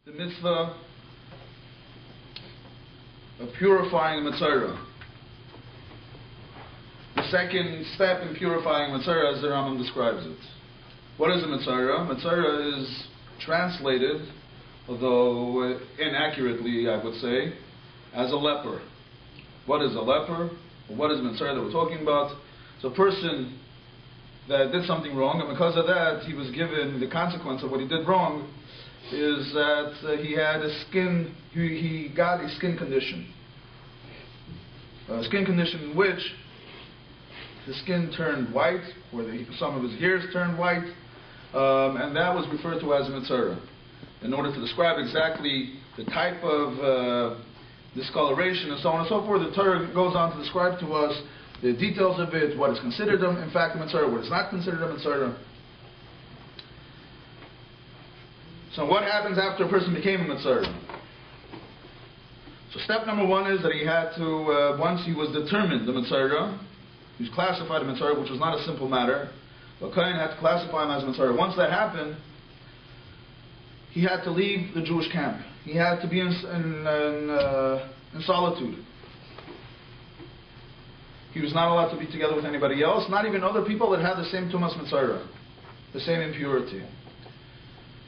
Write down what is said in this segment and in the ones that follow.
The mitzvah of purifying Metzorah. The second step in purifying Metzorah, as the Rambam describes it. What is a Metzorah? Metzorah is translated, although inaccurately I would say, as a leper. What is a leper? Or what is Metzorah that we're talking about? It's a person that did something wrong, and because of that he was given the consequence of what he did wrong is that he got a skin condition. A skin condition in which the skin turned white, or some of his hairs turned white, and that was referred to as a Metzorah. In order to describe exactly the type of discoloration and so on and so forth, the Torah goes on to describe to us the details of it, what is considered in fact a Metzorah, what is not considered a Metzorah. So what happens after a person became a Metzorah? So step number one is that he had to, once he was determined the Metzorah, he was classified a Metzorah, which was not a simple matter, but Kohen had to classify him as a Metzorah. Once that happened, he had to leave the Jewish camp. He had to be in solitude. He was not allowed to be together with anybody else, not even other people that had the same tumas Metzorah, the same impurity.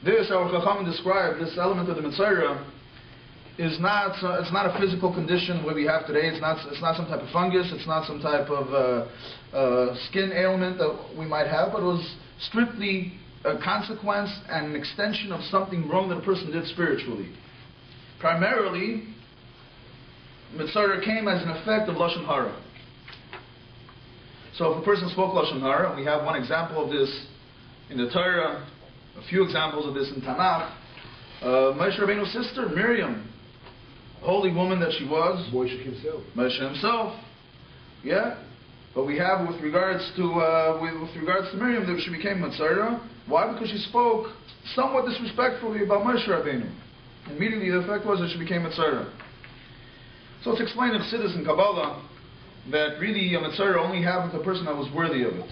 This, our Chachamim described, this element of the Metzorah, it's not a physical condition where we have today. It's not some type of fungus. It's not some type of skin ailment that we might have, but it was strictly a consequence and an extension of something wrong that a person did spiritually. Primarily, Metzorah came as an effect of Lashon Hara. So if a person spoke Lashon Hara, and we have one example of this in the Torah, a few examples of this in Tanakh, Moshe Rabbeinu's sister, Miriam, holy woman that she was. Moshe himself. Yeah. But we have with regards to Miriam that she became Metzorah. Why? Because she spoke somewhat disrespectfully about Moshe Rabbeinu. Immediately the effect was that she became Metzorah. So it's explained in Chassidus and Kabbalah that really a Metzorah only happened to a person that was worthy of it.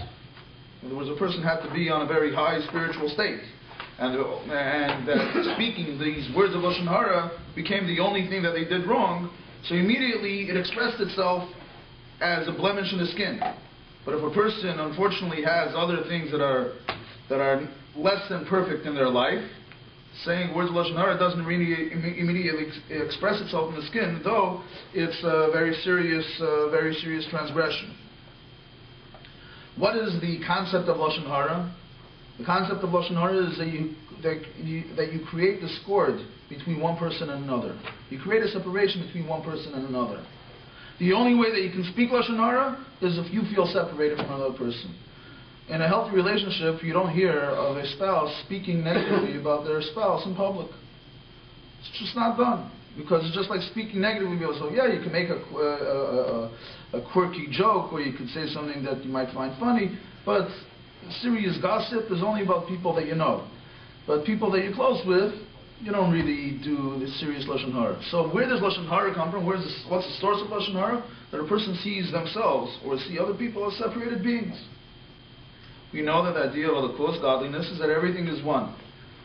In other words, a person had to be on a very high spiritual state. And speaking these words of Lashon Hara became the only thing that they did wrong, so immediately it expressed itself as a blemish in the skin. But if a person unfortunately has other things that are less than perfect in their life, saying words of Lashon Hara doesn't really immediately express itself in the skin, though it's a very serious transgression. What is the concept of Lashon Hara? The concept of Lashon Hara is that you create discord between one person and another. You create a separation between one person and another. The only way that you can speak Lashon Hara is if you feel separated from another person. In a healthy relationship, you don't hear of a spouse speaking negatively about their spouse in public. It's just not done. Because it's just like speaking negatively. So yeah, you can make a quirky joke, or you could say something that you might find funny, but serious gossip is only about people that you know. But people that you're close with, you don't really do the serious Lashon Hara. So where does Lashon Hara come from? What's the source of Lashon Hara? That a person sees themselves or see other people as separated beings. We know that the idea of the close godliness is that everything is one.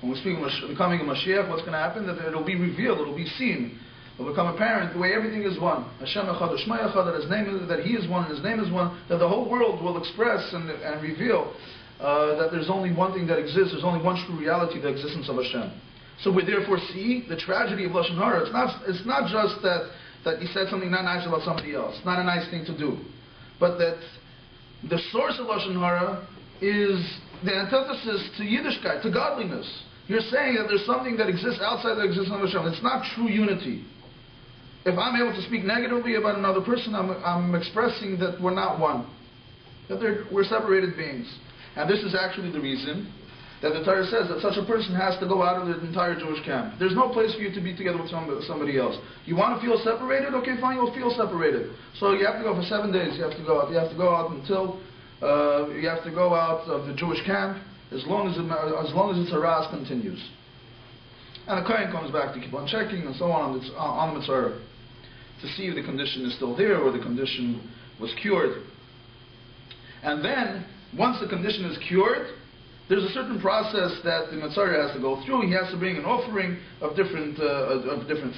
When we speak of becoming a Mashiach, what's going to happen? That it'll be revealed, it'll be seen. It'll become apparent the way everything is one. Hashem Echad, Shema Echad, that His name is, that He is one and His name is one, that the whole world will express and reveal that there's only one thing that exists, there's only one true reality, the existence of Hashem. So we therefore see the tragedy of Lashon Hara. It's not just that you said something not nice about somebody else. It's not a nice thing to do. But that the source of Lashon Hara is the antithesis to Yiddishkeit, to godliness. You're saying that there's something that exists outside the existence of Hashem. It's not true unity. If I'm able to speak negatively about another person, I'm expressing that we're not one. That we're separated beings. And this is actually the reason that the Torah says that such a person has to go out of the entire Jewish camp. There's no place for you to be together with somebody else. You want to feel separated? Okay, fine, you'll feel separated. So you have to go for 7 days. You have to go out. You have to go out until you have to go out of the Jewish camp as long as its harass continues. And the Kohen comes back to keep on checking and so on the Metzorah to see if the condition is still there or the condition was cured. And then, once the condition is cured, there's a certain process that the Metzorah has to go through. He has to bring an offering of different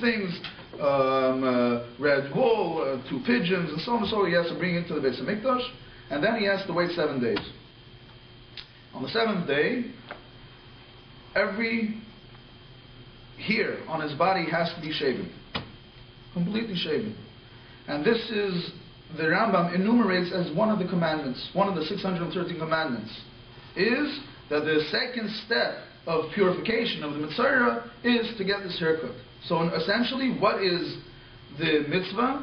things, red wool, 2 pigeons, and so on and so on. He has to bring it to the Beis HaMikdash, and then he has to wait 7 days. On the 7th day, every hair on his body has to be shaven, completely shaven. And this is, the Rambam enumerates as one of the commandments, one of the 613 commandments, is that the second step of purification of the Metzorah is to get this haircut. So essentially, what is the mitzvah?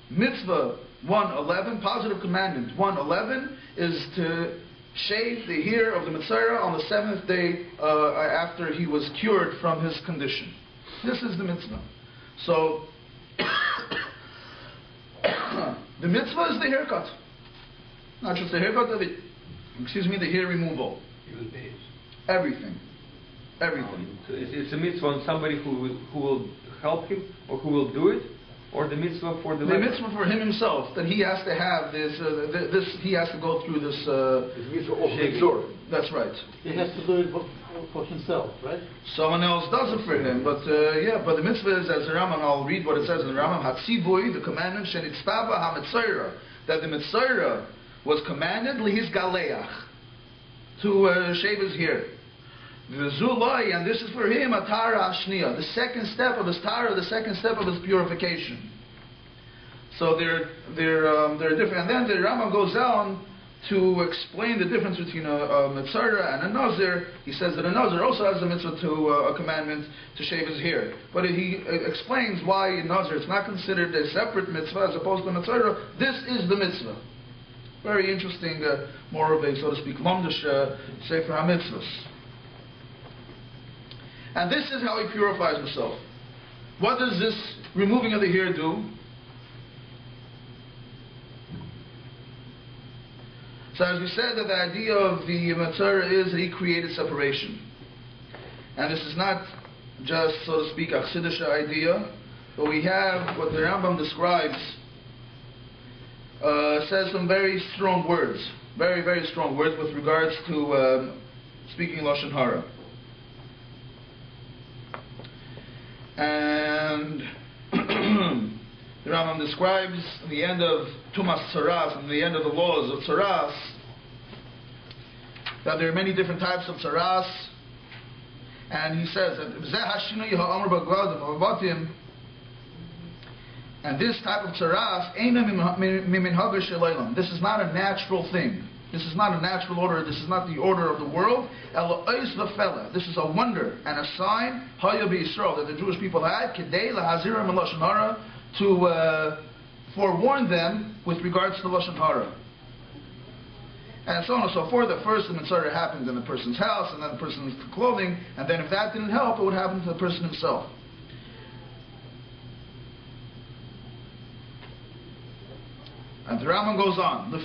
Mitzvah 111, positive commandment 111, is to shave the hair of the Metzorah on the 7th day after he was cured from his condition. This is the mitzvah. So, the mitzvah is the haircut. Not just the haircut, the hair removal. Even days. Everything. So it's a mitzvah on somebody who will help him, or who will do it, or the mitzvah for the mitzvah for him himself, that he has to have this, he has to go through this. That's right. He has to do it for himself, right? Someone else does it for him, but but the mitzvah is, as the Rambam, I'll read what it says in the Rambam, Hatzivui, the commandment, Shenitztava HaMetzorah, that the Metzorah was commanded, Lihis Galeach, to shave his hair. V'zulai, and this is for him, Atara Ashniya, the second step of his Tara, the second step of his purification. So they're different. And then the Rambam goes on to explain the difference between a Metzorah and a Nazir. He says that a Nazir also has a mitzvah a commandment to shave his hair. But he explains why in Nazir it's not considered a separate mitzvah as opposed to a Metzorah. This is the mitzvah. Very interesting, more of a, so to speak, Lomdish Sefer HaMitzvahs. And this is how he purifies himself. What does this removing of the hair do? So as we said, that the idea of the Metzorah is that he created separation. And this is not just, so to speak, a Chassidish idea, but we have what the Rambam describes, says some very strong words, very, very strong words with regards to speaking Lashon Hara. And the Rambam describes in the end of Tumas Tzaras, in the end of the laws of Tzaras, that there are many different types of Tzaras, and he says that and this type of Tzaras, this is not a natural thing. This is not a natural order. This is not the order of the world. This is a wonder and a sign that the Jewish people had to forewarn them with regards to Lashon Hara. And so on and so forth. At first the Metzorah happened in the person's house, and then the person's clothing, and then if that didn't help, it would happen to the person himself. And the Rambam goes on. The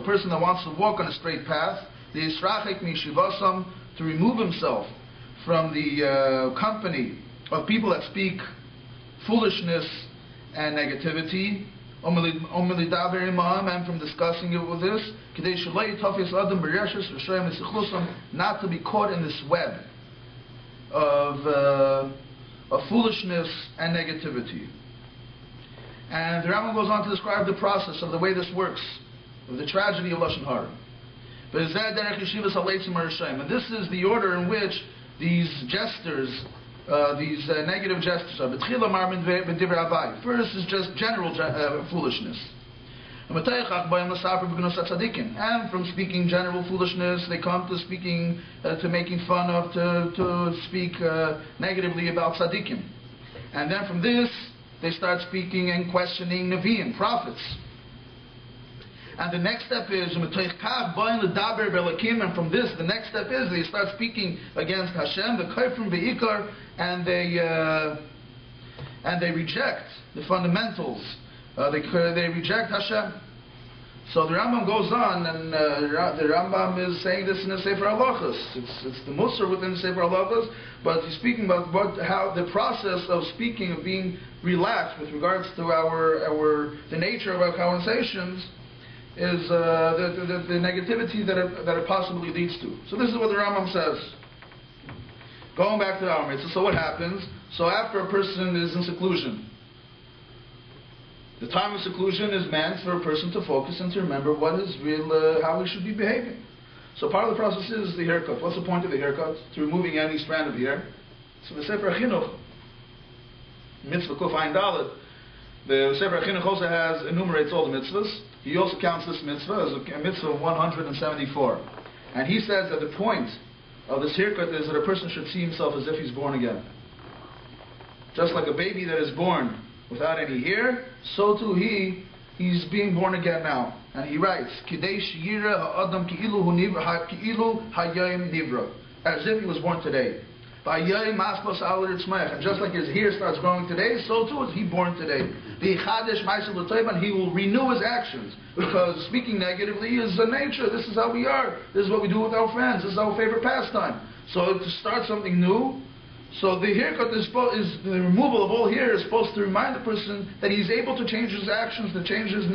person that wants to walk on a straight path, to remove himself from the company of people that speak foolishness and negativity, and from discussing it with this, not to be caught in this web of foolishness and negativity. And the Rambam goes on to describe the process of the way this works, of the tragedy of Lashon Hara. And this is the order in which these jesters, these negative jesters are. First is just general foolishness. And from speaking general foolishness, they come to speaking, to making fun of, to speak negatively about tzaddikim. And then from this, they start speaking and questioning Nevi'im, prophets. And the next step is, and from this, the next step is they start speaking against Hashem, the Kaifrim Be'ikar, and they reject the fundamentals. They reject Hashem. So the Rambam goes on, and the Rambam is saying this in the Sefer Halachos. It's the Musar within the Sefer Halachos, but he's speaking about how the process of speaking, of being relaxed with regards to the nature of our conversations, is the negativity that it possibly leads to. So this is what the Rambam says. Going back to our mitzvah, so what happens? So after a person is in seclusion, the time of seclusion is meant for a person to focus and to remember what is real, how he should be behaving. So part of the process is the haircut. What's the point of the haircut? To removing any strand of hair. So the Sefer Chinuch, mitzvah Kuf Ayin Dalet, the Sefer Chinuch also enumerates all the mitzvahs. He also counts this mitzvah as a mitzvah of 174. And he says that the point of this haircut is that a person should see himself as if he's born again. Just like a baby that is born without any hair, so too he's being born again now. And he writes, Kidei sheyira ha'adam ki'ilu hu nivra, ki'ilu hayayim nivra, as if he was born today. And just like his hair starts growing today, so too is he born today. And he will renew his actions. Because speaking negatively is the nature. This is how we are. This is what we do with our friends. This is our favorite pastime. So to start something new, so the haircut is the removal of all hair is supposed to remind the person that he's able to change his actions, to change his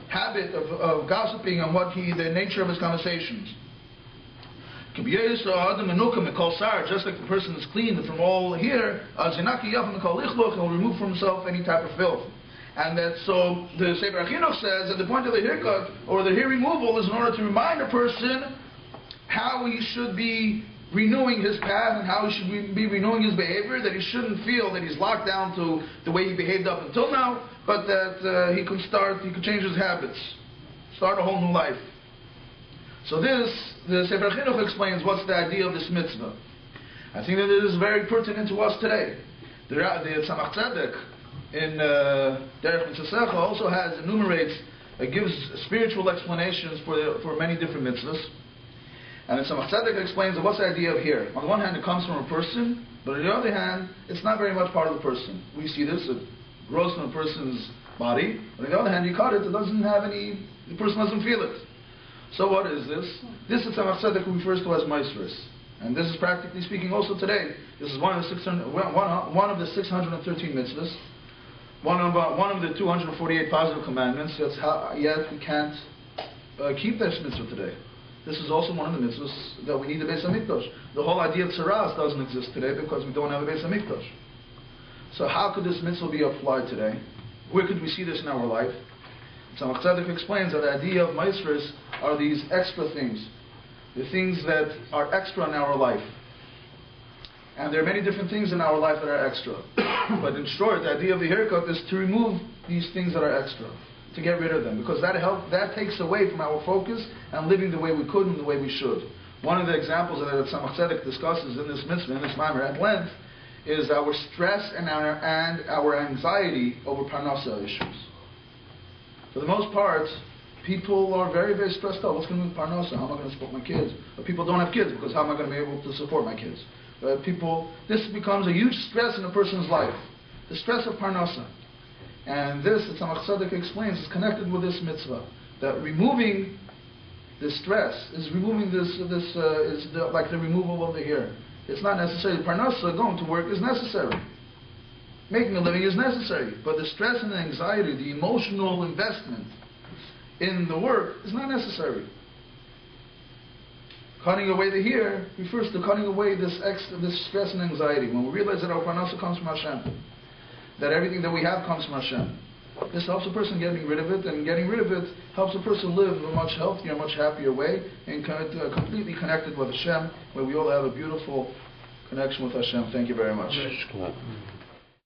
habit of gossiping and the nature of his conversations. Just like the person is clean from all hair, he'll remove from himself any type of filth. And that so the Sefer Chinuch says that the point of the haircut or the hair removal is in order to remind a person how he should be renewing his path and how he should be renewing his behavior, that he shouldn't feel that he's locked down to the way he behaved up until now, but that he could change his habits, start a whole new life. So the Sefer Chinuch explains what's the idea of this mitzvah. I think that it is very pertinent to us today. The Tzemach Tzedek in Derech Mitzvah also gives spiritual explanations for many different mitzvahs. And the Tzemach Tzedek explains that what's the idea of here. On the one hand, it comes from a person, but on the other hand, it's not very much part of the person. We see this, it grows from a person's body, but on the other hand, you cut it, the person doesn't feel it. So what is this? This is Tzemach Tzedek refers to as Metzorah. And this is practically speaking also today. This is one of the 613 mitzvahs. One of the 248 positive commandments. Yet we can't keep this mitzvah today. This is also one of the mitzvahs that we need the Beis HaMikdash. The whole idea of tzaras doesn't exist today because we don't have a Beis HaMikdash. So how could this mitzvah be applied today? Where could we see this in our life? Tzemach Tzedek explains that the idea of Metzorah are these extra things, the things that are extra in our life. And there are many different things in our life that are extra. But in short, the idea of the haircut is to remove these things that are extra, to get rid of them, because that takes away from our focus and living the way we could and the way we should. One of the examples that Tzemach Tzedek discusses in this mitzvah, in this mimer at length, is our stress and our anxiety over parnasa issues. For the most part, people are very, very stressed out. What's going to be with parnasa? How am I going to support my kids? But people don't have kids because how am I going to be able to support my kids? This becomes a huge stress in a person's life. The stress of parnasa. And this, the Tzemach Tzedek explains, is connected with this mitzvah. That removing the stress is removing like the removal of the hair. It's not necessary. Parnasa, going to work, is necessary. Making a living is necessary. But the stress and the anxiety, the emotional investment in the work is not necessary. Cutting away the hair refers to cutting away this stress and anxiety. When we realize that our parnasa comes from Hashem, that everything that we have comes from Hashem, this helps a person getting rid of it, and getting rid of it helps a person live a much healthier, much happier way, and completely connected with Hashem, where we all have a beautiful connection with Hashem. Thank you very much.